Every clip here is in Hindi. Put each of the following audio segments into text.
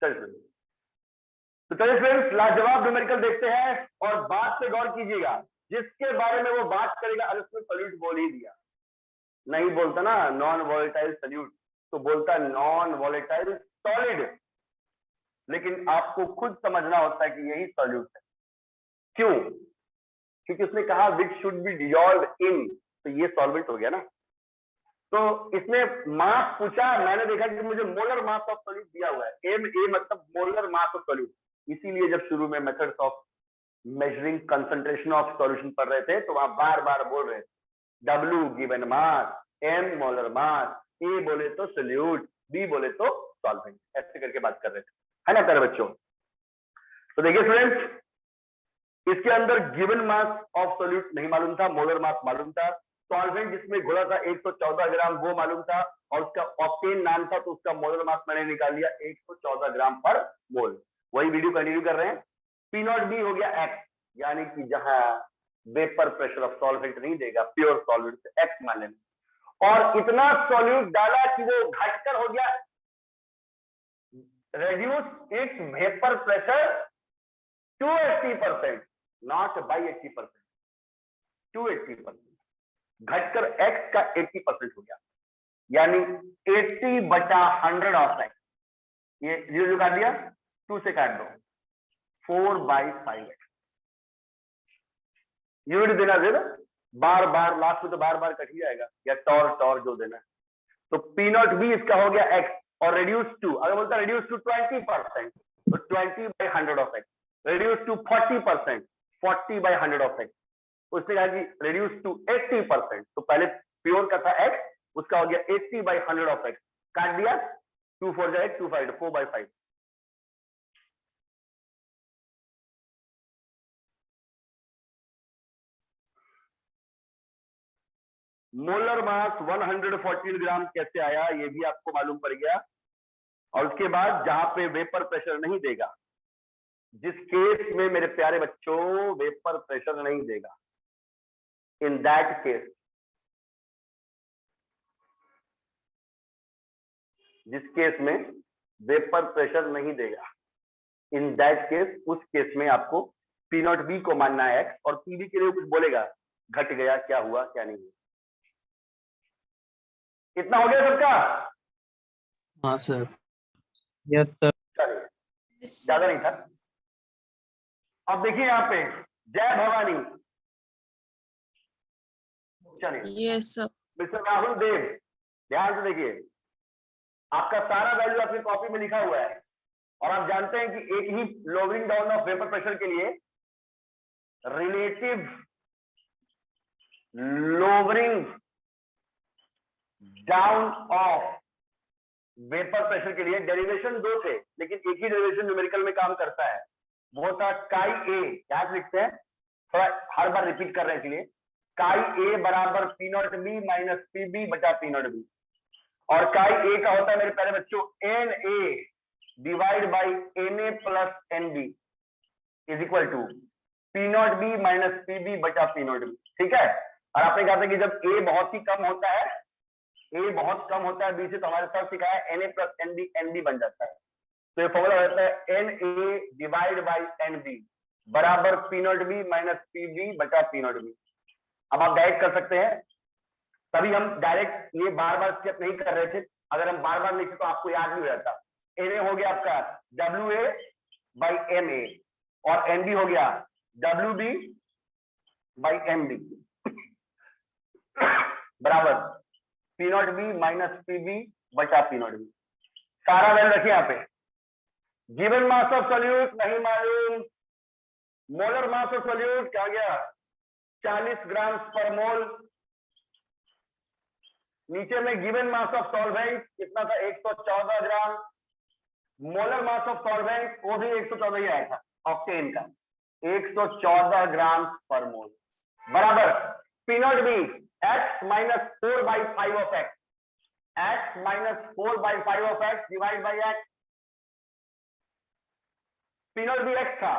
चलिए तो चलिए फ्रेंड्स लाजवाब न्यूमेरिकल देखते हैं और बात पे गौर कीजिएगा। जिसके बारे में वो बात करेगा अगर उसने सॉल्यूट बोल ही दिया, नहीं बोलता ना नॉन वॉलेटाइल सॉल्यूट, तो बोलता नॉन वॉलेटाइल सॉलिड। लेकिन आपको खुद समझना होता है कि यही सॉल्यूट है। क्यों? क्योंकि उसने कहा विच शुड बी डिसॉल्व इन, तो ये सॉल्वेंट हो गया ना। तो इसने मास पूछा, मैंने देखा कि मुझे मोलर मास ऑफ सॉल्यूट दिया हुआ है, एम ए मतलब मोलर मास ऑफ सॉल्यूट। इसीलिए जब शुरू में methods of measuring concentration of solution पढ़ रहे थे तो वहां बार बार बोल रहे थे W given mass, M molar mass, A बोले तो सॉल्यूट, B बोले तो सॉल्वेंट, ऐसे करके बात कर रहे थे, है ना प्यारे बच्चों। तो देखिए स्टूडेंट्स, इसके अंदर गिवन मास ऑफ सॉल्यूट नहीं मालूम था, मोलर मास मालूम था। सॉल्वेंट जिसमें घोला था 114 ग्राम वो मालूम था, और उसका ऑक्टेन नाम था, तो उसका मोलर मास मैंने निकाल लिया 114 ग्राम पर मोल। वही वीडियो कंटिन्यू कर रहे हैं। पी नॉट बी हो गया एक्स, यानी कि जहां वेपर प्रेशर ऑफ सॉल्वेंट नहीं देगा, प्योर सॉल्वेंट से एक्स मान लेंगे। और इतना सॉल्यूट डाला कि वो घटकर हो गया reduce its vapor pressure to 80%, not by 80%, to 80%, घटकर x का 80% हो गया, यानी 80/100 ऑफ x। ये 0 काट दिया, 2 से काट दो, 4/5x। यूनिट देना 0, बार बार लास्ट में तो बार बार कट ही जाएगा, या टॉर जो देना है। तो पी नॉट बी इसका हो गया x, और reduce to, अगर बोलता reduce to 20%, तो 20/100 of x, reduce to 40%, 40/100 of x। उसने कहा कि reduce to 80%, तो पहले प्योर का था x, उसका हो गया 80/100 ऑफ x, काट दिया, 2 4 जाए 2 5, 4/5। मोलर मास 114 ग्राम कैसे आया ये भी आपको मालूम पड़ गया। और उसके बाद जहां पे वेपर प्रेशर नहीं देगा, जिस केस में मेरे प्यारे बच्चों वेपर प्रेशर नहीं देगा, इन दैट केस, जिस केस में वेपर प्रेशर नहीं देगा, इन दैट केस, उस केस में आपको पी नॉट बी को मानना है एक्स, और पीबी के लिए कुछ बोलेगा, घट गया, क्या हुआ क्या नहीं हुआ। इतना हो गया सबका? हाँ सर। Yes sir. चलिए, ज्यादा नहीं था। अब देखिए यहाँ पे जय भवानी, चलिए yes sir. Mister Rahul Dev, ध्यान से देखिए, आपका सारा वैल्यू आपकी कॉपी में लिखा हुआ है, और आप जानते हैं कि एक ही lowering down of vapour pressure के लिए relative lowering down of vapour pressure के लिए डेरिवेशन 2 थे, लेकिन एक ही डेरिवेशन न्यूमेरिकल में काम करता है, वो था काई ए। क्या लिखते हैं, थोड़ा हर बार रिपीट कर रहे हैं, इसलिए काई ए बराबर P naught B minus P B बटा पी नॉट बी। और काई ए का होता है मेरे प्यारे बच्चों N A divide by N A plus N B is equal to P naught B minus P B बटा पी नॉट बी। ठीक है। और आपने कहा था कि जब ए बहुत ही कम होता है, ए बहुत कम होता है बी से, तो हमारे साथ सिखाया N A plus N B बन जाता है। तो ये फॉर्मूला रहता है N A divide by N B बराबर P naught B minus P B बटा पी नॉट बी। अब आप डायरेक्ट कर सकते हैं, तभी हम डायरेक्ट ये बार बार स्टेप नहीं कर रहे थे। अगर हम बार बार लिखते तो आपको याद नहीं हो जाता। एन ए हो गया आपका W A by M A, और एन बी हो गया W B by M B बराबर P naught B minus P B बचा पी नॉट बी। सारा वैल्यू रखिए यहाँ पे। गिवन मास ऑफ सॉल्यूट नहीं मालूम, मोलर मास ऑफ सॉल्यूट क्या गया 40 ग्राम पर मोल। नीचे में गिवन मास ऑफ सॉल्वेंट कितना था 114 ग्राम। मोलर मास ऑफ सॉल्वेंट वो भी 114 ही आया था, ऑक्टेन का 114 ग्राम पर मोल बराबर P naught B x minus 4/5 of x, x minus 4/5 of x divide by x। P naught B x था,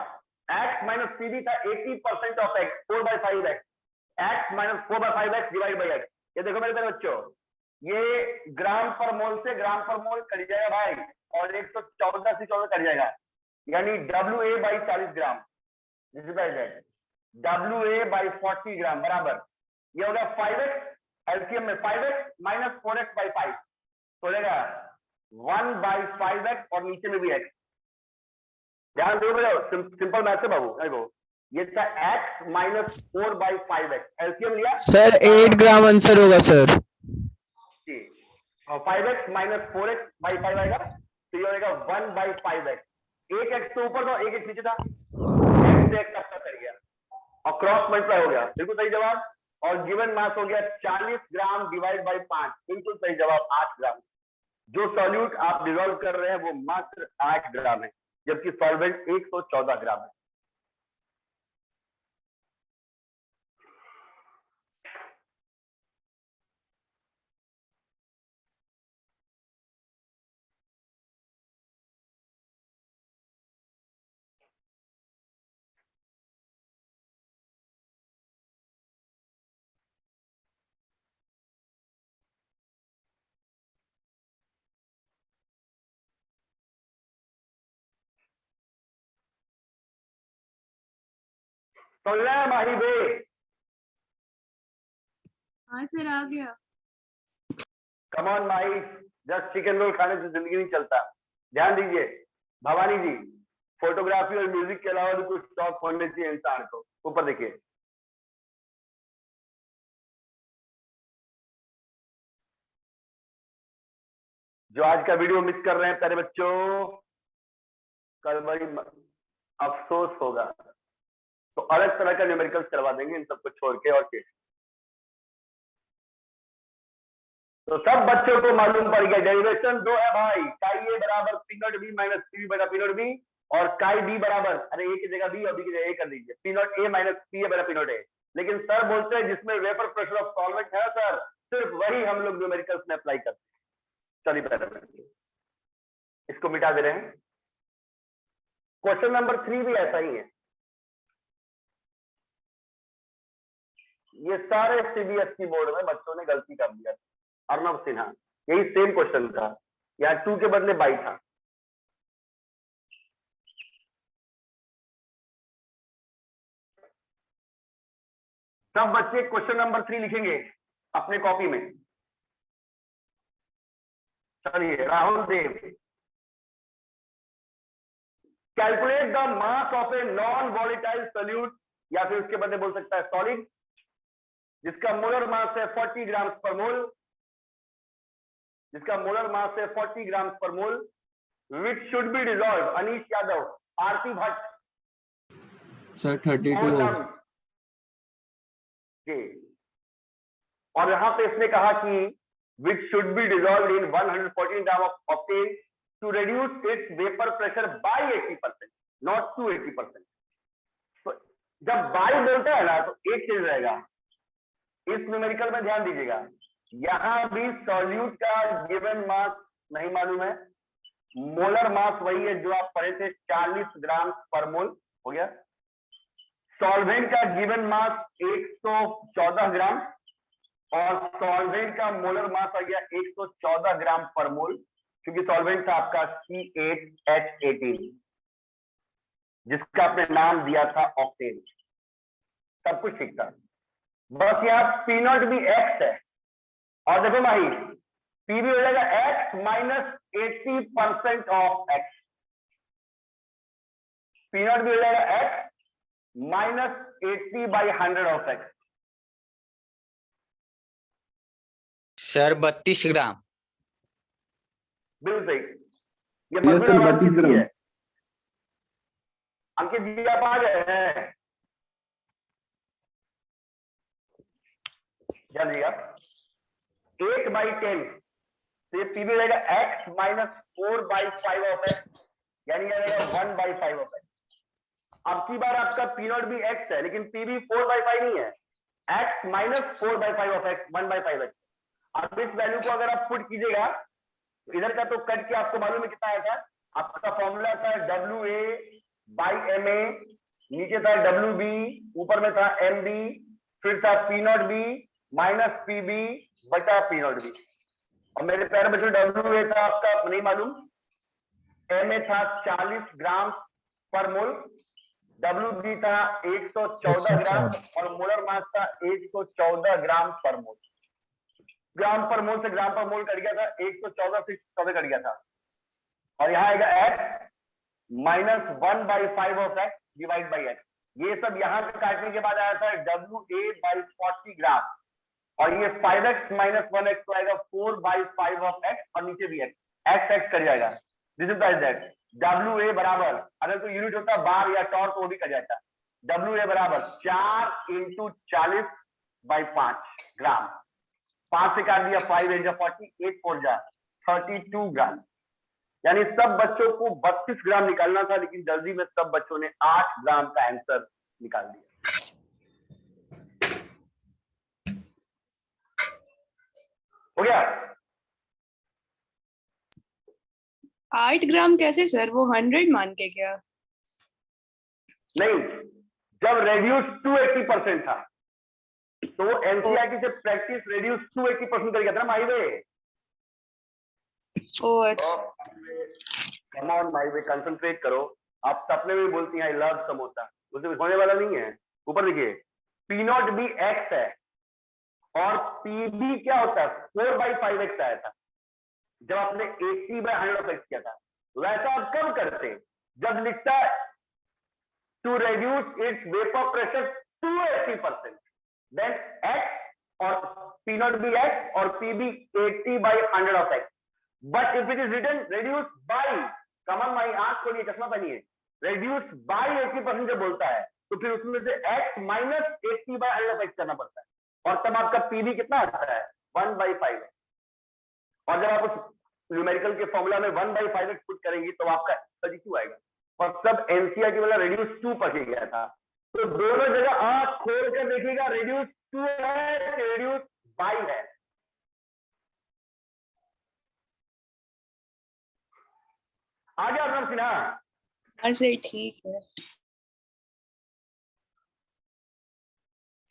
x माइनस पी बी था 80% of x, 4/5 x, x minus 4/5 x divide by x। ये देखो मेरे बच्चों, ये ग्राम पर मोल से ग्राम पर मोल कट जाएगा भाई, और 114 से 14 कट जाएगा, यानी WA by 40 gram, WA by 40 ग्राम बराबर ये हो गया 5x, एलसीएम में 5x माइनस 4x बाई 5 तो लेगा 1 बाई 5x और नीचे में भी x। ध्यान दो सिंपल मैथ है बाबू, देखो ये था x minus 4 by 5x, LCM लिया सर 8 ग्राम आंसर होगा सर। और 5x माइनस 4x बाई 5 आएगा तो ये होगा 1 बाई 5x, एक x तो ऊपर था एक x नीचे था, x से x आपका कर गया और क्रॉस मल्टीप्लाई हो गया, बिल्कुल सही जवाब। और गिवन मास हो गया 40 ग्राम डिवाइड बाई 5, बिल्कुल सही जवाब 8 ग्राम। जो सॉल्यूट आप डिसॉल्व कर रहे हैं वो मात्र 8 ग्राम है, जबकि सॉल्वेंट 114 ग्राम है। समझ रहे माही बे? हाँ सर आ गया। Come on Mahi, just chicken roll खाने से जिंदगी नहीं चलता। ध्यान दीजिए भवानी जी, फोटोग्राफी और म्यूजिक के अलावा भी कुछ शौक होने चाहिए इंसान को। ऊपर देखिए, जो आज का वीडियो मिस कर रहे हैं प्यारे बच्चों, कल बड़ी अफसोस होगा, तो अलग तरह का न्यूमेरिकल्स करवा देंगे इन सबको छोड़ के। और क्या तो सब बच्चों को मालूम पड़ गया, डेरिवेशन दो है भाई, काई ए बराबर P naught B minus P बटा पी नॉट बी, और काई डी बराबर, अरे ए की जगह बी और बी की जगह ए कर दीजिए, P not a minus P A बटा पी नॉट ए। लेकिन सर बोलते हैं जिसमें वेपर प्रेशर ऑफ सॉल्वेंट है सर, सिर्फ वही हम लोग न्यूमेरिकल्स में अप्लाई करते हैं। चलिए पहले इसको मिटा दे रहे हैं। क्वेश्चन नंबर 3 भी ऐसा ही है, ये सारे सीबीएसई बोर्ड में बच्चों ने गलती कर दिया। अर्नब सिन्हा, यही सेम क्वेश्चन था, यहाँ 2 के बदले बाई था। सब बच्चे क्वेश्चन नंबर 3 लिखेंगे अपने कॉपी में। चलिए Rahul Dev, calculate the mass of a non volatile solute, या फिर उसके बदले बोल सकता है सॉलिड, जिसका मोलर मास है 40 ग्राम पर मोल, जिसका मोलर मास है 40 gram per mole, which should be dissolve. Anish Yadav, Aarti Bhatt sir 32 ji. और यहां पे इसने कहा कि which should be dissolve in 114 gram of octane to reduce its vapour pressure by 80%, not to 80%। तो जब बाय बोलता है ना तो एक चीज रहेगा, इस न्यूमेरिकल में ध्यान दीजिएगा, यहां भी सॉल्यूट का गिवन मास नहीं मालूम है, मोलर मास वही है जो आप पढ़े थे 40 ग्राम पर मोल हो गया, सॉल्वेंट का गिवन मास 114 ग्राम और सॉल्वेंट का मोलर मास आ गया 114 ग्राम पर मोल, क्योंकि सॉल्वेंट था आपका C8H18 जिसका आपने नाम दिया था ऑक्टेन। सब कुछ ठीक था, बस यहाँ पी नॉट भी एक्स है, और देखो माही पी भी हो जाएगा x minus 80% of x, P not भी हो जाएगा x minus 80/100 of x. Sir 32 ग्राम। बिल्कुल सही, ये मजबूत आवाज किसकी है? अंकित जी आप आ गए हैं? जानिएगा 8/10 तो ये पी भी रहेगा x माइनस 4/5 ऑफ एक्स, यानी ये रहेगा 1/5 ऑफ एक्स। अब की बार आपका पी नॉट भी x है, लेकिन पी भी 4/5 नहीं है, x minus 4/5 of x 1/5 x. अब इस वैल्यू को अगर आप पुट कीजिएगा तो इधर का तो कट के आपको मालूम है कितना आया था, आपका फॉर्मूला था WA/MA, नीचे था WB, ऊपर में था MB, फिर था P0B माइनस PB बटा P0B। और मेरे प्यारे बच्चों WA था आपका नहीं मालूम, MA था 40 ग्राम पर मोल, WB था 114 ग्राम और मोलर मास था 114 ग्राम पर मोल। ग्राम पर मोल से ग्राम पर मोल कट गया था, 114 से 114 कट गया था। और यहाँ आएगा x minus 1/5 of x divide by x। ये सब यहाँ से काटने के बाद आया था WA/40 ग्राम और ये 5x माइनस 1x तो आएगा 4/5 ऑफ x और नीचे भी x कट जाएगा। दिस इज दैट WA बराबर, अगर कोई यूनिट होता बार या टॉर्क तो वो भी कट जाता। WA बराबर 4 × 40/5 ग्राम। 5 से काट दिया 5 × 40, 8 4 जा 32 ग्राम। यानी सब बच्चों को 32 ग्राम निकालना था, लेकिन जल्दी में सब बच्चों ने 8 ग्राम का आंसर निकाल दिया। हो गया? 8 ग्राम कैसे सर, वो 100 मान के क्या? नहीं, जब रेड्यूस टू 80% था तो वो एनसीईआरटी से प्रैक्टिस रेड्यूस टू 80% कर गया था ना माईवे। कम ऑन माईवे, कंसंट्रेट करो। आप सपने में बोलती हैं आई लव समोसा, उसे होने वाला नहीं है। ऊपर देखिए P0 भी x है और PB क्या होता है 4/5x आया था जब आपने 80/100 किया था। वैसा आप कब करते? जब लिखता to reduce its vapour pressure to 80%, then x और P0 भी x और PB 80/100 of x। But if it is written reduce by, come on my आंख खोलिए, चश्मा पहनिए, reduce by 80% जब बोलता है तो फिर उसमें से x माइनस 80/100 of x करना पड़ता है और तब आपका PB कितना आता है 1/5 है। और जब आप उस न्यूमेरिकल के फॉर्मूला में 1/5x पुट करेंगे तो आपका 32 आएगा। और सब एनसीईआरटी वाला रेड्यूस टू पके गया था। तो दोनों जगह आंख खोल कर देखिएगा, रेड्यूस टू है, रेड्यूस बाई है। आ गया अपना सिन्हा? ऐसे ठीक है।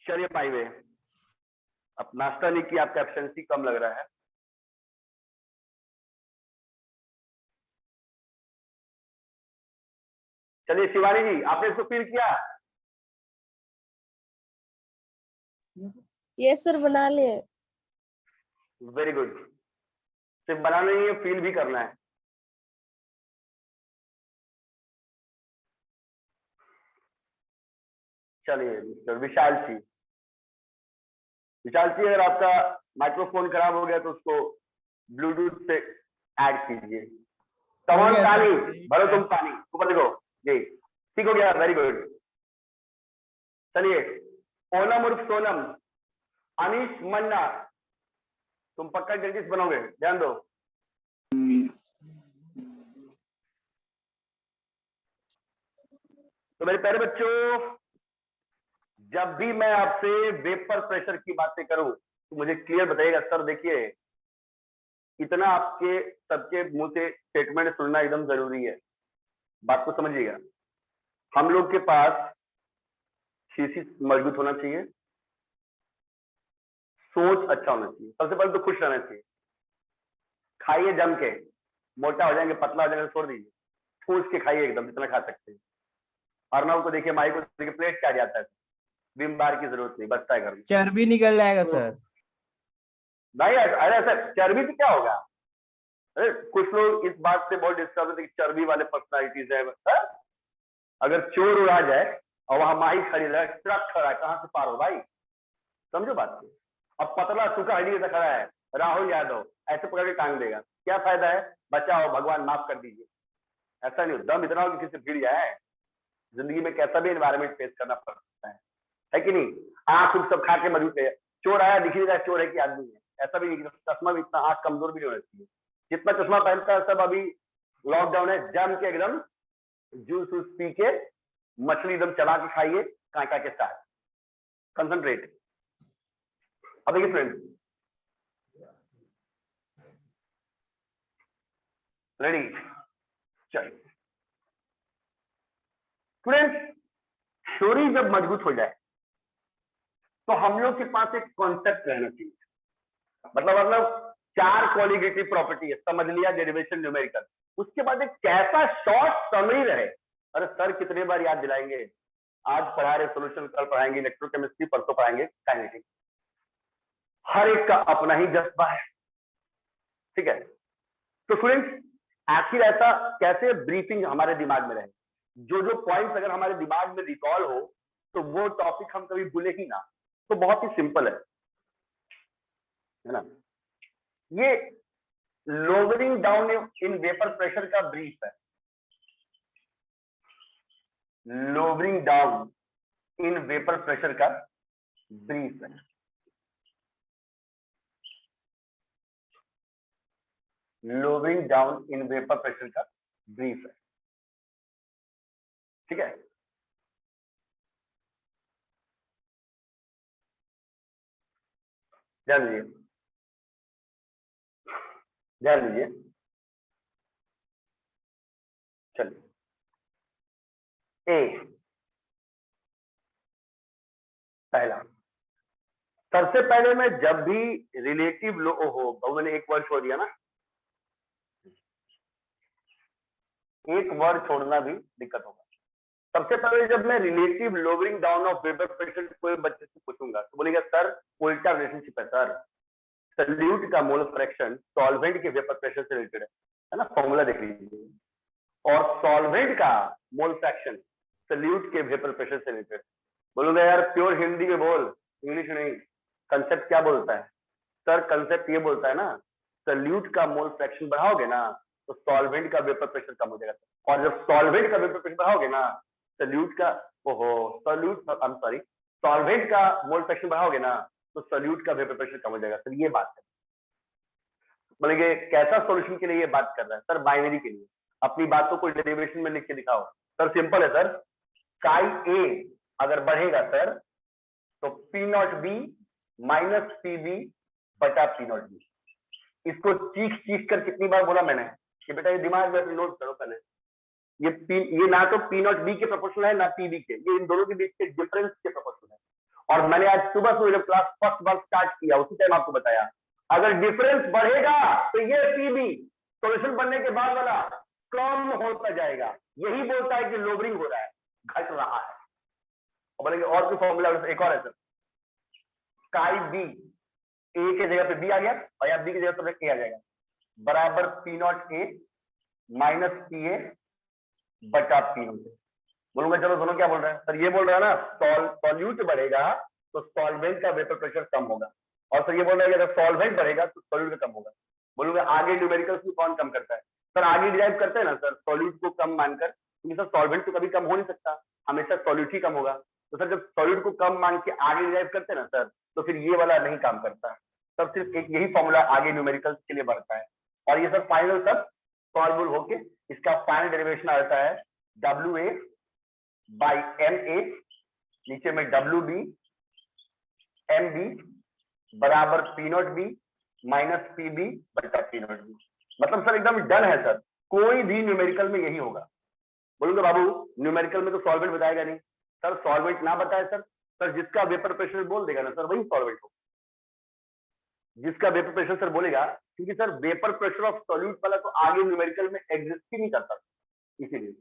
चलिए पाइवे, अब नाश्ता नहीं किया, आपका एब्सेंसी कम लग रहा है। चलिए शिवानी जी, आपने इसको फील किया? यस सर, बना लिए। Very good. सिर्फ बनाना नहीं है, फील भी करना है। चलिए मिस्टर विशाल जी, विशाल जी अगर आपका माइक्रोफोन खराब हो गया तो उसको ब्लूटूथ से ऐड कीजिए। तमाम पानी भरो, तुम पानी ऊपर देखो जी, ठीक हो गया, वेरी गुड। चलिए ओनम उर्फ सोनम, अनीश मन्ना, तुम पक्का डेंटिस्ट बनोगे, ध्यान दो। तो मेरे प्यारे बच्चों, जब भी मैं आपसे वेपर प्रेशर की बातें करूं तो मुझे क्लियर बताइएगा। सर देखिए, इतना आपके सबके मुंह से स्टेटमेंट सुनना एकदम जरूरी है। बात को समझिएगा, हम लोग के पास शीशी मजबूत होना चाहिए, सोच अच्छा होना चाहिए, सबसे पहले तो खुश रहना चाहिए। खाइए जम के, मोटा हो जाएंगे पतला हो जाएंगे छोड़ दीजिए, ठूस के खाइए एकदम जितना खा सकते हैं। अर्नव को देखिए, माई को देखिए, प्लेट क्या जाता है, विम बार की जरूरत नहीं, बचता है घर में। चर्बी निकल जाएगा सर। नहीं अरे सर, चर्बी से क्या होगा? अरे कुछ लोग इस बात से बहुत डिस्टर्ब होते हैं कि चर्बी वाले पर्सनालिटीज है। अगर चोर उड़ा जाए और वहां माही खड़ी रहे, ट्रक खड़ा है, कहां से पार हो भाई? समझो बात को। अब पतला सूखा हड्डी जैसा खड़ा है राहुल यादव, ऐसे पकड़ के टांग देगा, क्या फायदा है? बचाओ, भगवान माफ कर दीजिए। ऐसा नहीं, दम इतना हो कि किसी से भिड़ जाए। जिंदगी में कैसा भी एनवायरमेंट फेस करना पड़ सकता है कि नहीं? आंख उठ सब खा के मजबूत है, चोर आया दिख नहीं रहा चोर है कि आदमी है, ऐसा भी नहीं। चश्मा भी इतना, आंख कमजोर भी नहीं होना चाहिए। जितना चश्मा पहनता है सब अभी लॉकडाउन है, जम के एकदम जूस वूस पी के, मछली एकदम चला के खाइए कांटा के साथ, कंसंट्रेट। अब देखिए फ्रेंड्स, रेडी? चलिए फ्रेंड्स, थ्योरी जब मजबूत हो जाए तो हम लोग के पास एक कॉन्सेप्ट रहना चाहिए। मतलब 4 कोलिगेटिव प्रॉपर्टी है, समझ लिया, डेरिवेशन न्यूमेरिकल। उसके बाद एक कैसा शॉर्ट समरी रहे। अरे सर कितने बार याद दिलाएंगे, आज पढ़ा रहे सोल्यूशन, कल पढ़ाएंगे इलेक्ट्रोकेमिस्ट्री, परसों पढ़ाएंगे काइनेटिक्स। हर एक का अपना ही जज्बा है, ठीक है। तो स्टूडेंट्स आखिर ऐसा कैसे ब्रीफिंग हमारे दिमाग में रहे, जो जो पॉइंट्स अगर हमारे दिमाग में रिकॉल हो तो वो टॉपिक हम कभी भूले ही ना। तो बहुत ही सिंपल है ना। ये lowering down in vapour pressure का ब्रीफ है, lowering down in vapour pressure का ब्रीफ है। Lowering down in vapour pressure का ब्रीफ है, ठीक है। ध्यान दीजिए, ध्यान दीजिए। चलिए, ए पहला, सबसे पहले मैं जब भी रिलेटिव लो हो, मैंने एक वर्ड छोड़ दिया ना, एक वर्ड छोड़ना भी दिक्कत होगा। सबसे पहले जब मैं relative lowering down of vapour pressure कोई बच्चे से पूछूंगा तो बोलेगा सर उल्टा रिलेशनशिप है सर, सल्यूट का मोल फ्रैक्शन सॉल्वेंट के वेपर प्रेशर से रिलेटेड है ना, फॉर्मूला देख लीजिए, और सॉल्वेंट का मोल फ्रैक्शन सल्यूट के वेपर प्रेशर से रिलेटेड। बोलूंगा यार प्योर हिंदी में बोल, इंग्लिश नहीं। कंसेप्ट क्या बोलता है सर? कंसेप्ट ये बोलता है ना, सल्यूट का मोल फ्रैक्शन बढ़ाओगे ना तो सॉल्वेंट का वेपर प्रेशर कम हो जाएगा, और जब सॉल्वेंट का वेपर प्रेशर बढ़ाओगे ना सल्यूट का सॉल्वेंट का मोल फ्रैक्शन बढ़ाओगे ना तो सल्यूट का वेपर प्रेशर कम हो जाएगा। सर ये बात है, बोलेंगे कैसा सॉल्यूशन के लिए ये बात कर रहा है? सर बाइनरी के लिए। अपनी बातों को डेरिवेशन में लिख के दिखाओ। सर सिंपल है सर, काई ए अगर बढ़ेगा सर तो P naught B minus P B बटा पी नॉट बी। इसको चीख चीख कर कितनी बार बोला मैंने कि बेटा ये दिमाग में अपनी नोट करो पहले। ये ना तो पी नॉट बी के प्रोपोर्शनल है ना पी बी के, ये इन दोनों के बीच के डिफरेंस के प्रोपोर्शनल है। और मैंने आज सुबह सुबह जब क्लास फर्स्ट बार स्टार्ट किया उसी टाइम आपको बताया, अगर डिफरेंस बढ़ेगा तो ये पी बी सॉल्यूशन बनने के बाद वाला कम होता जाएगा। यही बोलता है कि लोअरिंग हो रहा है, घट रहा है। और बोलेंगे और कोई फॉर्मूला? एक और है सर, काई बी, ए के जगह पे बी आ गया और या बी की जगह पे ए आ जाएगा, बराबर P not a minus P A बटा पी नॉट। बोलूंगा चलो दोनों क्या बोल रहे हैं? सर ये बोल रहा है ना सॉल्यूट बढ़ेगा तो सॉल्वेंट का वेपर प्रेशर कम होगा, और सर ये बोल रहा है कि अगर सॉल्वेंट बढ़ेगा तो सॉल्यूट कम होगा। बोलूंगा आगे न्यूमेरिकल्स में कौन कम करता है? सर आगे डिराइव करते हैं ना सर सॉल्यूट को कम मानकर, क्योंकि सर सॉल्वेंट तो कभी कम हो नहीं सकता, हमेशा सॉल्यूट ही कम होगा। तो सर जब सॉल्यूट को कम मान के आगे डिराइव करते हैं ना सर, तो फिर ये वाला नहीं काम करता। तब सिर्फ एक यही फॉर्मूला आगे न्यूमेरिकल्स के लिए बढ़ता है, और ये सर फाइनल सब सॉल्व होके इसका फाइनल डेरिवेशन आता है W A by M A, नीचे में डब्ल्यू बी एम बी बराबर P naught B minus P B बटा पी नॉट बी। मतलब सर एकदम डन है सर, कोई भी न्यूमेरिकल में यही होगा। बोलूंगा बाबू न्यूमेरिकल में तो सॉल्वेंट बताएगा नहीं। सर सॉल्वेंट ना बताए सर जिसका वेपर प्रेशर बोल देगा ना सर वही सॉल्वेंट हो, जिसका वेपर प्रेशर सर बोलेगा, क्योंकि sir vapour pressure of solute वाला तो आगे न्यूमेरिकल में एग्जिस्ट ही नहीं करता। इसीलिए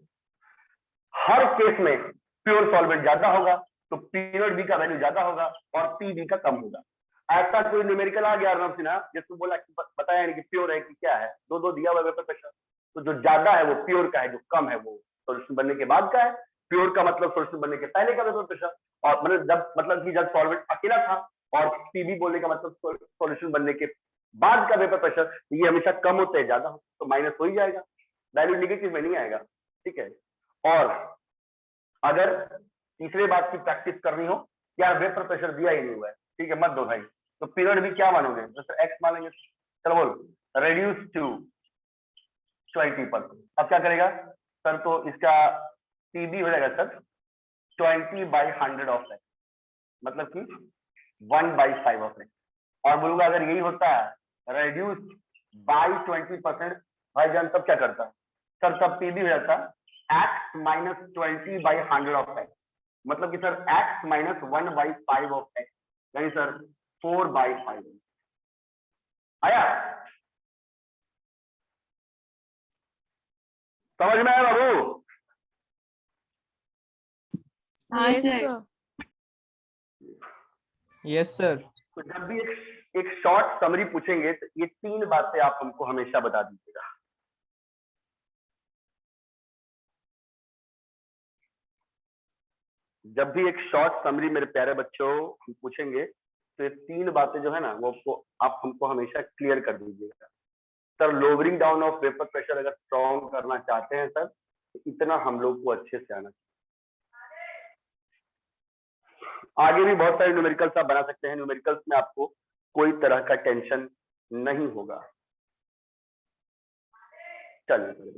हर केस में प्योर सॉल्वेंट ज्यादा होगा तो पी नॉट बी का वैल्यू ज्यादा होगा और पी बी का कम होगा। ऐसा कोई न्यूमेरिकल आ गया अर्नब सिन्हा जिसको बोला कि बताया नहीं कि प्योर है कि क्या है, दो दिया हुआ वेपर प्रेशर, तो जो ज्यादा है वो प्योर का है, जो कम है वो सॉल्यूशन बनने के बाद का है। प्योर का मतलब सॉल्यूशन बनने के पहले का वेपर प्रेशर, और मतलब कि जब सॉल्वेंट अकेला था, और पीबी बोलने का मतलब सॉल्यूशन बनने के बाद का वेपर प्रेशर, ये हमेशा कम होते हैं, ज्यादा हो तो माइनस हो ही जाएगा, वैल्यू नेगेटिव में नहीं आएगा, ठीक है। और अगर तीसरे बात की प्रैक्टिस करनी हो, क्या वेपर प्रेशर दिया ही नहीं हुआ है, ठीक है, मत दो भाई, तो पीरियड भी क्या मानोगे? जैसे एक्स मानेंगे, चलो बोल रेड्यूस टू 20%। अब क्या करेगा सर? तो इसका पीबी हो जाएगा सर 20/100 ऑफ एक्स, मतलब कि 1/5 ऑफ एक्स। और बोलूंगा अगर यही होता है रेड्यूस बाई 20%, भाईजान तब क्या करता सर? तब पीबी हो जाता x माइनस 20/100 ऑफ एक्स, मतलब कि sir x minus 1/5 of x, यानी सर 4/5 आया। समझ में आया बाबू? हाँ Yes, sir. sir. Yes, sir. तो जब भी एक शॉर्ट समरी पूछेंगे तो ये 3 बातें आप हमको हमेशा बता दीजिएगा। जब भी एक शॉर्ट समरी मेरे प्यारे बच्चों पूछेंगे तो ये 3 बातें जो है ना वो आप हमको हमेशा क्लियर कर दीजिएगा। Sir lowering down of vapour pressure अगर स्ट्रॉन्ग करना चाहते हैं सर तो इतना हम लोग को अच्छे से आना चाहिए। आगे भी बहुत सारे न्यूमेरिकल्स आप बना सकते हैं। न्यूमेरिकल्स में आपको कोई तरह का टेंशन नहीं होगा। चलिए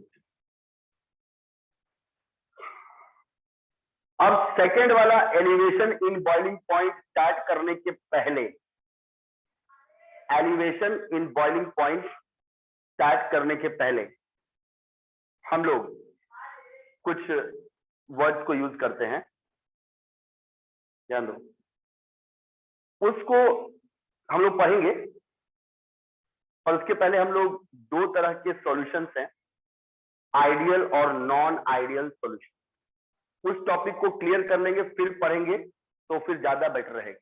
अब सेकंड वाला elevation in boiling point start करने के पहले, elevation in boiling point start करने के पहले हम लोग कुछ वर्ड्स को यूज करते हैं, ध्यान दो। उसको हम लोग पढ़ेंगे और उसके पहले हम लोग 2 तरह के सॉल्यूशंस हैं, आइडियल और नॉन आइडियल सॉल्यूशन। उस टॉपिक को क्लियर कर लेंगे फिर पढ़ेंगे तो फिर ज्यादा बेटर रहेगा।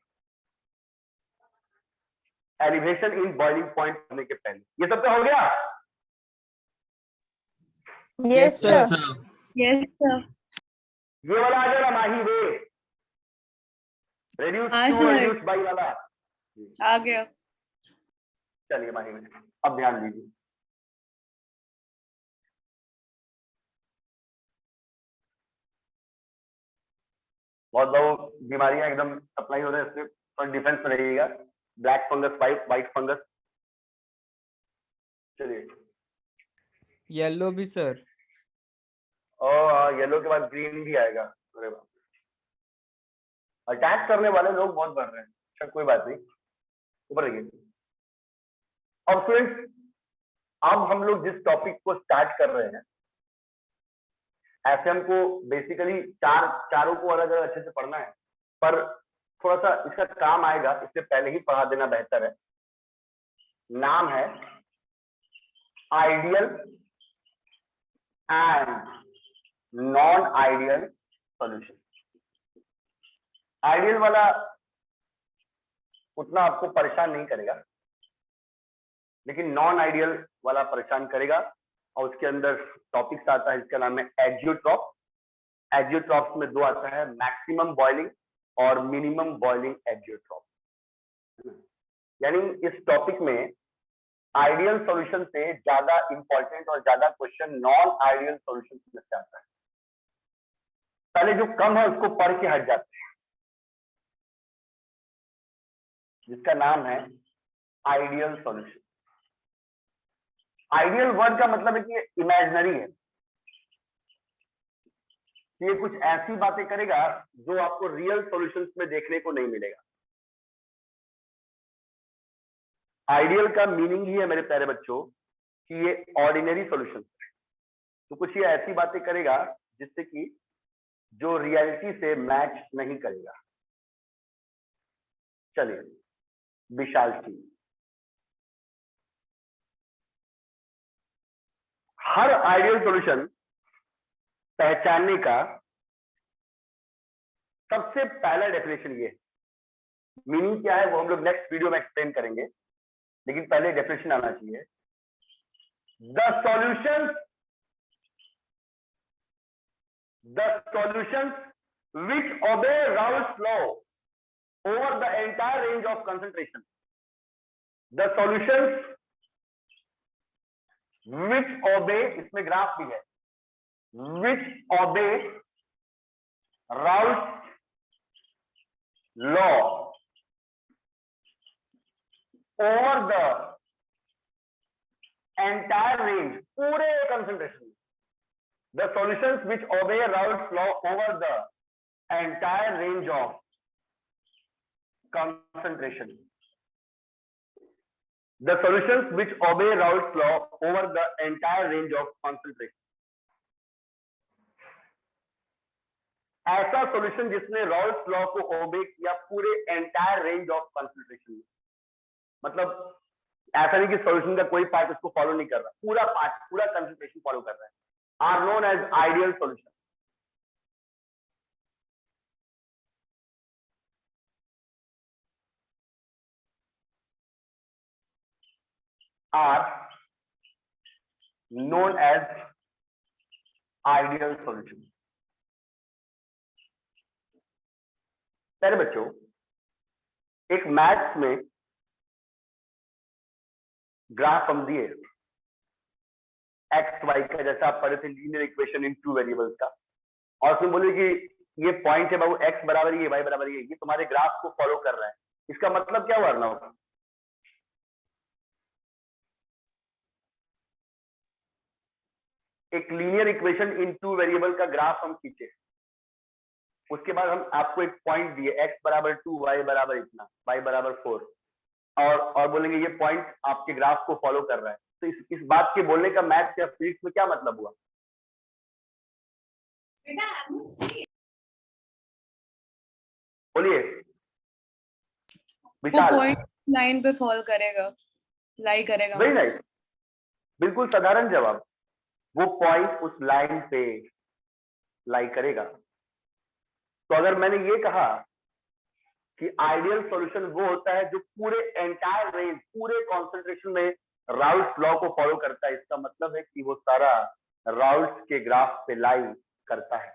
एलिवेशन इन बॉइलिंग पॉइंट करने के पहले ये सब तो हो गया। Yes, sir. Yes sir. ये वाला आ गया माही वे रेड्यूस हाँ, टू sir. रेड्यूस बाई वाला आ गया। चलिए माही वे अब ध्यान दीजिए। बहुत बीमारियां एकदम सप्लाई हो रहे हैं, इसलिए थोड़ा डिफेंस में रहिएगा। Black fungus, white fungus. चलिए Yellow भी सर। और येलो के बाद ग्रीन भी आएगा। अरे बाप, अटैक करने वाले लोग बहुत बढ़ रहे हैं। अच्छा कोई बात नहीं, ऊपर रहिए। अब फ्रेंड्स अब हम लोग जिस टॉपिक को स्टार्ट कर रहे हैं, ऐसे हमको बेसिकली चारों को अलग अलग अच्छे से पढ़ना है, पर थोड़ा सा इसका काम आएगा इससे पहले ही पढ़ा देना बेहतर है। नाम है ideal and non ideal solution. Ideal वाला उतना आपको परेशान नहीं करेगा, लेकिन नॉन आइडियल वाला परेशान करेगा। और उसके अंदर टॉपिक्स आता है जिसका नाम है एजियोट्रॉप। एजियोट्रॉप्स में 2 आता है, मैक्सिमम बॉइलिंग और मिनिमम बॉइलिंग एजियोट्रॉप। यानी इस टॉपिक में आइडियल सॉल्यूशन से ज्यादा इंपॉर्टेंट और ज्यादा क्वेश्चन नॉन आइडियल सॉल्यूशन में से आता है। पहले जो कम है उसको पढ़ के हट जाते हैं, जिसका नाम है आइडियल सॉल्यूशन। आइडियल वर्ड का मतलब है कि ये इमेजिनरी है, ये कुछ ऐसी बातें करेगा जो आपको रियल सॉल्यूशंस में देखने को नहीं मिलेगा। आइडियल का मीनिंग ही है मेरे प्यारे बच्चों कि ये ऑर्डिनरी सॉल्यूशन है। तो कुछ ये ऐसी बातें करेगा जिससे कि जो रियलिटी से मैच नहीं करेगा। चलिए विशाल सिंह, हर आइडियल सॉल्यूशन पहचानने का सबसे पहला डेफिनेशन ये है। मीनिंग क्या है वो हम लोग नेक्स्ट वीडियो में एक्सप्लेन करेंगे, लेकिन पहले डेफिनेशन आना चाहिए। The solutions which obey Raoult's law over the entire range of concentration. The solutions which obey, इसमें ग्राफ भी है, which obey Raoult's law over the entire range, पूरे concentration. The solutions which obey Raoult's law over the entire range of concentration. The solutions which obey Raoult's law over the entire range of concentration. ऐसा सॉल्यूशन जिसने राउल्ट्स लॉ को ओबे किया पूरे एंटायर रेंज ऑफ कंसंट्रेशन। मतलब ऐसा नहीं कि सॉल्यूशन का कोई पार्ट उसको फॉलो नहीं कर रहा, पूरा पार्ट, पूरा कंसंट्रेशन फॉलो कर रहा है। are known as ideal solution. Are known as ideal solution. प्यारे बच्चों, एक मैथ्स में ग्राफ हम दिए एक्स वाई का, जैसा आप पढ़े थे linear equation in two variables का, और उसमें बोले कि ये पॉइंट है बाबू, एक्स बराबर ये, वाई बराबर ये तुम्हारे ग्राफ को फॉलो कर रहा है। इसका मतलब क्या हुआ अर्णव? एक linear equation in two variable का ग्राफ हम खींचे, उसके बाद हम आपको एक पॉइंट दिए एक्स बराबर 2, वाई बराबर इतना, वाई बराबर 4, और बोलेंगे ये पॉइंट आपके ग्राफ को फॉलो कर रहा है। तो इस बात के बोलने का मैथ्स या फिजिक्स में क्या मतलब हुआ? बोलिए विशाल। पॉइंट लाइन पे फॉल करेगा, लाई करेगा। वेरी नाइस, बिल्कुल साधारण जवाब। वो पॉइंट उस लाइन पे लाई करेगा। तो अगर मैंने ये कहा कि आइडियल सॉल्यूशन वो होता है जो पूरे एंटायर रेंज, पूरे कॉन्सेंट्रेशन में राउल्ट्स लॉ को फॉलो करता है, इसका मतलब है कि वो सारा राउल्ट्स के ग्राफ पे लाई करता है।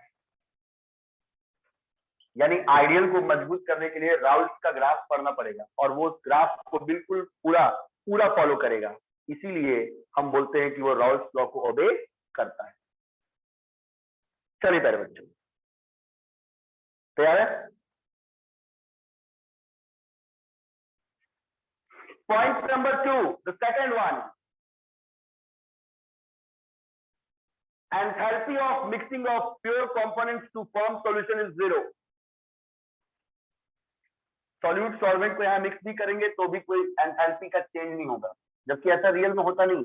यानी आइडियल को मजबूत करने के लिए राउल्ट्स का ग्राफ पढ़ना पड़ेगा, और वो ग्राफ को बिल्कुल पूरा फॉलो करेगा। इसीलिए हम बोलते हैं कि वो राउल्ट्स लॉ को ओबे करता है। चलिए प्यारे बच्चों, तैयार है? Point number 2, the second one. Enthalpy of mixing of pure components to form solution is 0. Solute solvent को यहां मिक्स भी करेंगे तो भी कोई एंथैल्पी का चेंज नहीं होगा, जबकि ऐसा रियल में होता नहीं।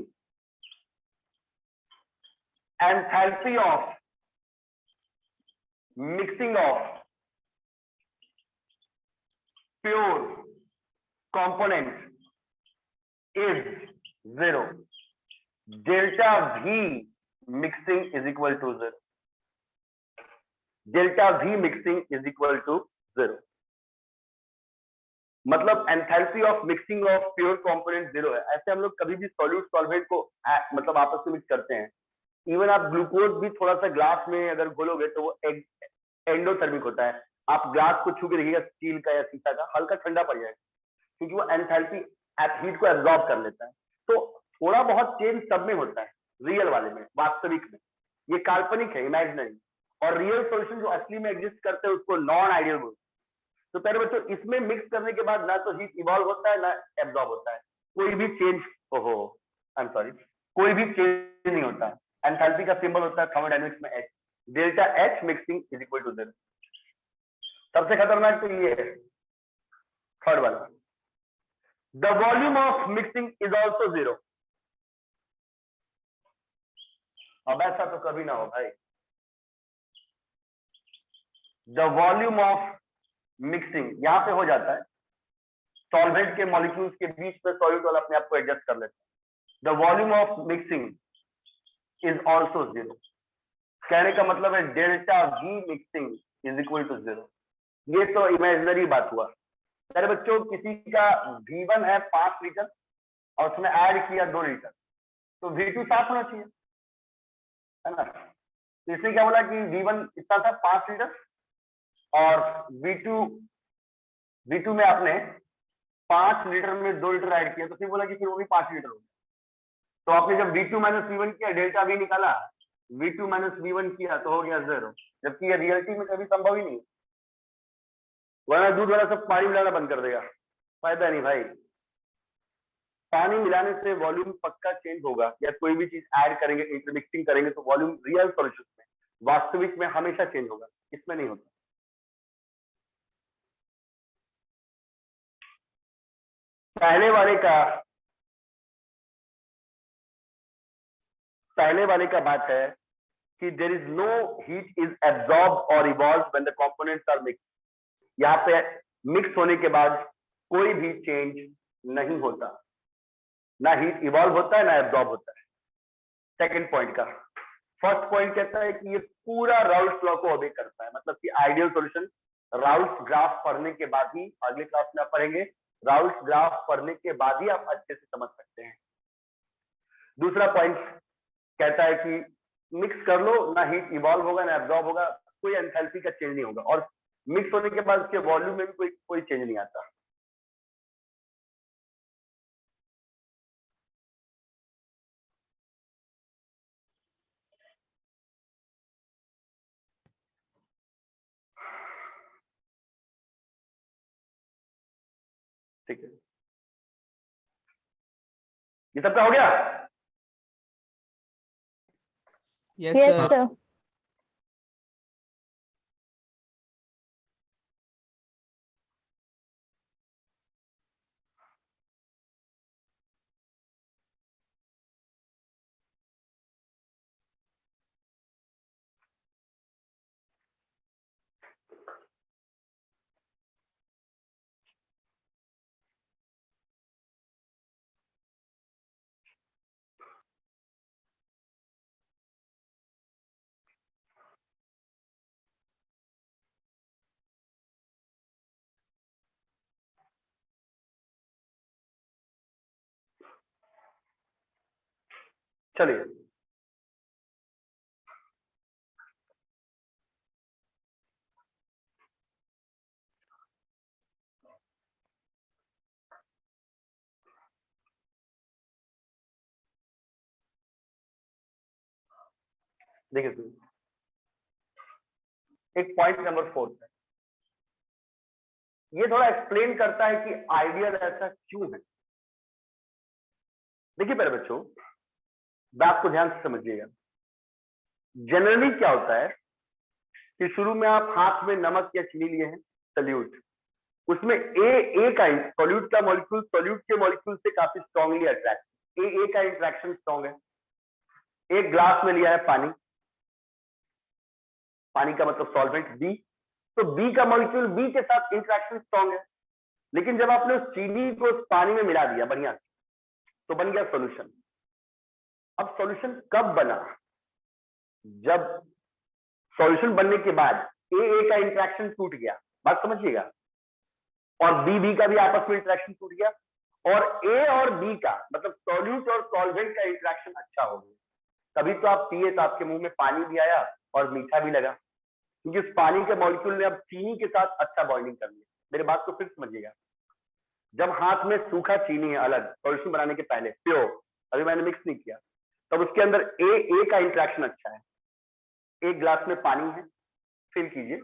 Enthalpy of mixing of pure components is 0. Delta V mixing is equal to 0. Delta V mixing is equal to 0. मतलब enthalpy of mixing of pure component 0 है। ऐसे हम लोग कभी भी सॉल्यूट सॉल्वेंट को मतलब आपस में मिक्स करते हैं। इवन आप ग्लूकोज भी थोड़ा सा ग्लास में अगर घोलोगे तो वो एंडोथर्मिक होता है। आप ग्लास को छू के देखिएगा, स्टील का या शीशा का, हल्का ठंडा पड़ जाएगा क्योंकि वो एंथैल्पी हीट को एब्जॉर्ब कर लेता है। तो थोड़ा बहुत चेंज सब में होता है, रियल वाले में, वास्तविक में। ये काल्पनिक है, इमेजिनरी, और रियल सॉल्यूशन जो असली में एग्जिस्ट करते हैं उसको नॉन आइडियल बोलते हैं। तो पहले बच्चों, इसमें मिक्स करने के बाद ना तो हीट इवॉल्व होता है ना एब्जॉर्ब होता है, कोई भी चेंज कोई भी चेंज नहीं होता है। एंथैल्पी का सिंबल होता है थर्मोडायनेमिक्स में H। Delta H mixing is equal to 0। सबसे खतरनाक तो ये है थर्ड वाला, the volume of mixing is also 0। अब ऐसा तो कभी ना हो भाई। the volume of mixing यहां पे हो जाता है, सॉल्वेंट के मॉलिक्यूल्स के बीच में सॉल्यूट वाला अपने आप को एडजस्ट कर लेता है। the volume of mixing is also 0। कहने का मतलब है delta V mixing is equal to 0। ये तो इमेजिनरी बात हुआ। अरे बच्चों, किसी का V1 है 5 लीटर और उसमें ऐड किया 2 लीटर, तो V2 7 होना चाहिए, है ना? तो इसने क्या बोला कि V1 इतना था 5 लीटर और V2 में आपने 5 लीटर में 2 लीटर ऐड किया, तो फिर बोला कि फिर वो भी 5 लीटर हो गया। तो आपने जब V2 माइनस V1 किया, डेल्टा V निकाला, V2 माइनस V1 किया तो हो गया 0, जबकि ये रियलिटी में कभी संभव ही नहीं। वरना दूध वाला सब पानी मिलाना बंद कर देगा, फायदा नहीं भाई। पानी मिलाने से वॉल्यूम पक्का चेंज होगा, या कोई भी चीज ऐड करेंगे, इंटरमिक्सिंग करेंगे तो वॉल्यूम रियल सॉल्यूशन में, वास्तविक में हमेशा चेंज होगा, इसमें नहीं होता। पहले वाले का बात है कि there is no heat is absorb और evolve when the components are mix. यहाँ पे मिक्स होने के बाद कोई भी चेंज नहीं होता, ना हीट इवॉल्व होता है ना एब्जॉर्ब होता है। सेकंड पॉइंट का फर्स्ट पॉइंट कहता है कि ये पूरा राउल्स लॉ को ओबे करता है, मतलब कि आइडियल सॉल्यूशन राउल्स ग्राफ पढ़ने के बाद ही, अगले क्लास में आप पढ़ेंगे, राउल्स ग्राफ पढ़ने के बाद ही आप अच्छे से समझ सकते हैं। दूसरा पॉइंट कहता है कि मिक्स कर लो, ना हीट इवॉल्व होगा ना एब्जॉर्ब होगा, कोई एंथैल्पी का चेंज नहीं होगा, और मिक्स होने के बाद उसके वॉल्यूम में भी कोई चेंज नहीं आता। ठीक है, ये सबका हो गया? Yes Yes, sir. sir. चलिए, देखिए एक पॉइंट नंबर 4 है, ये थोड़ा एक्सप्लेन करता है कि आइडियल ऐसा क्यों है। देखिए पहले बच्चों, बात को ध्यान से समझिएगा। जनरली क्या होता है कि शुरू में आप हाथ में नमक या चीनी लिए हैं, सल्यूट, उसमें ए का सॉल्यूट का मॉलिक्यूल सॉल्यूट के मॉलिक्यूल से काफी स्ट्रांगली अट्रैक्ट, ए का इंट्रैक्शन स्ट्रांग है। एक ग्लास में लिया है पानी, पानी का मतलब सॉल्वेंट बी, तो बी का मॉलिक्यूल बी के साथ इंट्रैक्शन स्ट्रांग है, लेकिन जब आपने उस चीनी को उस पानी में मिला दिया बढ़िया, तो बन गया सॉल्यूशन। अब सॉल्यूशन कब बना? जब सॉल्यूशन बनने के बाद ए का इंट्रैक्शन टूट गया, बात समझिएगा, और बी का भी आपस में इंट्रैक्शन टूट गया, और ए और बी का मतलब सॉल्यूट और सॉल्वेंट का इंट्रैक्शन अच्छा हो गया, तभी तो आप पिए तो आपके मुंह में पानी भी आया और मीठा भी लगा, क्योंकि उस पानी के मॉलिक्यूल ने अब चीनी के साथ अच्छा बॉन्डिंग कर लिया। मेरे बात को फिर समझिएगा, जब हाथ में सूखा चीनी है अलग सॉल्यूशन बनाने के पहले प्योर, अभी मैंने मिक्स नहीं किया, तब उसके अंदर ए का इंट्रैक्शन अच्छा है, एक ग्लास में पानी है, फिल कीजिए,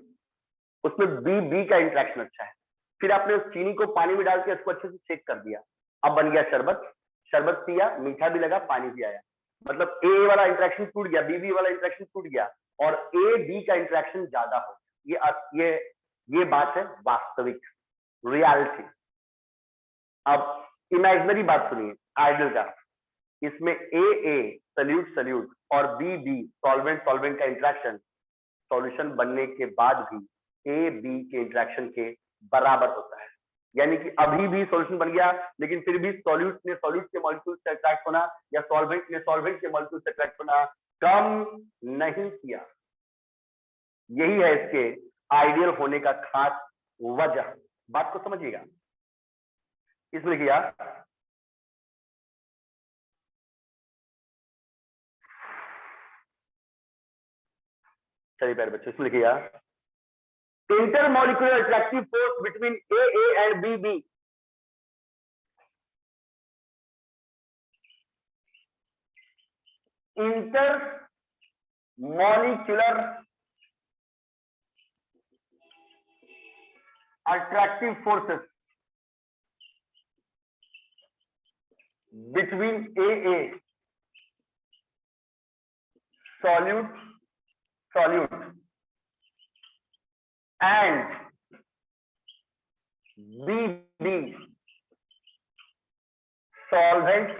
उसमें बी का इंट्रैक्शन अच्छा है, फिर आपने उस चीनी को पानी में डाल के उसको अच्छे से चेक कर दिया, अब बन गया शरबत, शरबत पिया, मीठा भी लगा, पानी भी आया, मतलब ए वाला इंट्रैक्शन टूट गया, बी वाला इंट्रैक्शन टूट गया, और ए बी का इंट्रैक्शन ज्यादा हो। ये बात है वास्तविक, रियलिटी। अब इमेजिनरी बात सुनिए, आइडियल का, इसमें ए सल्यूट और बी सॉल्वेंट का इंट्रैक्शन सॉल्यूशन बनने के बाद भी ए बी के इंट्रैक्शन के बराबर होता है, यानी कि अभी भी सॉल्यूशन बन गया, लेकिन फिर भी सॉल्यूट ने सॉल्यूट के मॉलिक्यूल से अट्रैक्ट होना या सॉल्वेंट ने सॉल्वेंट के मॉलिक्यूल से अट्रैक्ट होना कम नहीं किया। यही है इसके आइडियल होने का खास वजह, बात को समझिएगा। इसमें किया चलिए पहले बच्चों, इसमें किया intermolecular attractive force between A and B. Intermolecular attractive forces between AA solute and BB solvent.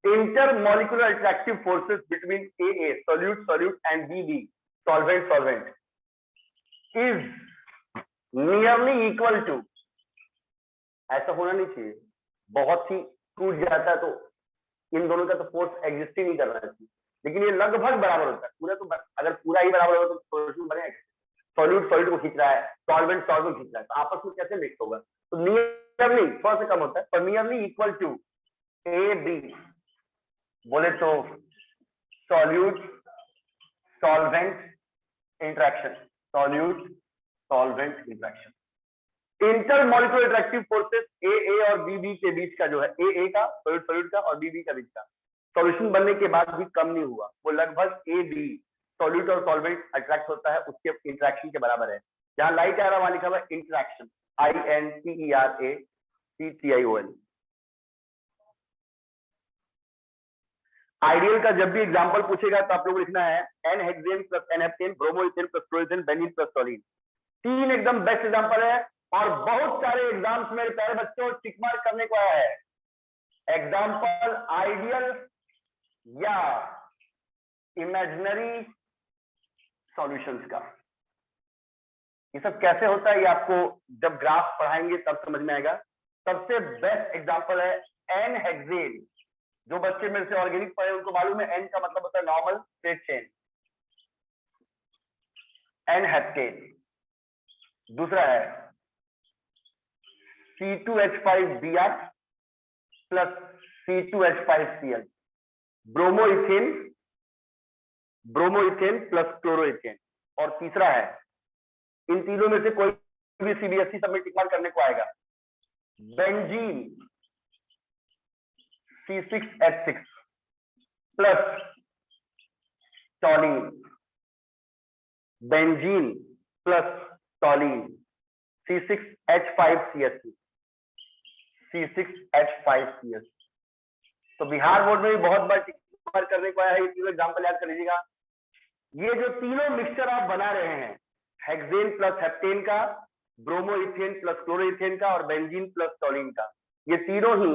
Intermolecular attractive forces between AA solute and BB solvent is nearly equal to, ऐसा होना नहीं चाहिए, बहुत ही टूट जाता है तो इन दोनों का तो फोर्स एग्जिस्ट ही नहीं करना चाहिए, लेकिन ये लगभग बराबर होता है। पूरा तो अगर पूरा ही बराबर हो तो सॉल्यूशन बनेगा। सॉल्यूट सॉल्यूट को खींच रहा है, सॉल्वेंट सॉल्वेंट खींच रहा है, तो आपस में कैसे मिक्स होगा? तो नियरली थोड़ा सा कम होता है, पर nearly equal to A B. बोले तो solute solvent interaction, solute solvent interaction. Intermolecular attractive forces A और बी के बीच का जो है, ए का सॉल्यूट का और बी का बीच का सॉल्यूशन बनने के बाद भी कम नहीं हुआ, वो लगभग ए बी सॉल्यूट और सॉल्वेंट अट्रैक्ट होता है उसके इंटरेक्शन के बराबर है। जहां लाइट आ रहा वहां लिखा हुआ है इंटरेक्शन, INTERACTION। आइडियल का जब भी एग्जांपल पूछेगा तो आप लोग लिखना है n hexane plus n heptane, bromoethane plus chloroethane, benzene plus toluene. 3 एकदम बेस्ट एग्जांपल है, और बहुत सारे एग्जाम्स मेरे प्यारे बच्चों टिक मार्क करने को आया है। एग्जांपल आइडियल या इमेजिनरी सॉल्यूशंस का। ये सब कैसे होता है ये आपको जब ग्राफ पढ़ाएंगे तब समझ में आएगा। सबसे बेस्ट एग्जांपल है एन हेक्सेन। जो बच्चे मेरे से ऑर्गेनिक पढ़े उनको मालूम है एन का मतलब होता है normal straight chain, N heptane. दूसरा है C2H5Br plus C2H5Cl, bromoethane plus chloroethane. और तीसरा है, इन तीनों में से कोई भी CBSE सब में टिक मार्क करने को आएगा, benzene C6H6 plus टॉलिन, benzene plus टॉलिन C6H5CH2, C6H5CH। तो बिहार बोर्ड में भी बहुत बार टिक मार्क करने को आया है, ये तीनों एग्जांपल याद कर लीजिएगा। ये जो तीनों मिक्सचर आप बना रहे हैं, हेक्सेन प्लस हेप्टेन का, ब्रोमोइथेन प्लस क्लोरोइथेन का और बेंजीन प्लस टॉलिन का, ये तीनों ही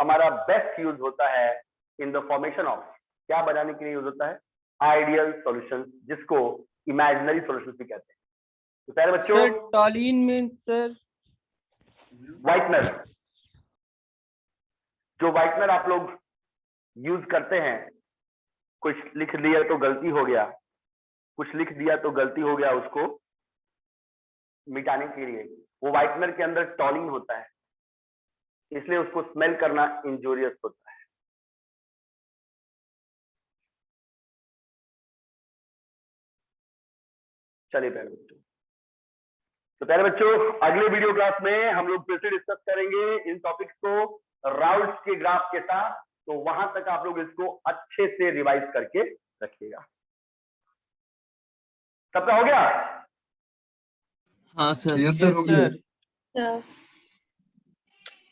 हमारा बेस्ट यूज होता है इन द फॉर्मेशन ऑफ, क्या बनाने के लिए यूज होता है? आइडियल सॉल्यूशन, जिसको इमेजिनरी सॉल्यूशन भी कहते हैं। तो प्यारे बच्चों, सर टॉलिन मीन सर व्हाइटनर, जो व्हाइटनर आप लोग यूज करते हैं, कुछ लिख दिया तो गलती हो गया, कुछ लिख दिया तो गलती हो गया, उसको मिटाने के लिए वो व्हाइटनर के अंदर टॉलिन होता है, इसलिए उसको स्मेल करना इंजूरियस होता है। चलिए प्यारे बच्चों, तो प्यारे बच्चों अगले वीडियो क्लास में हम लोग फिर से डिस्कस करेंगे इन टॉपिक्स को राउल्ट्स के ग्राफ के साथ। तो वहां तक आप लोग इसको अच्छे से रिवाइज करके रखिएगा। सबका हो गया? हाँ sir. Yes sir. Sir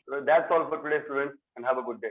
So that's all for today, students, and have a good day.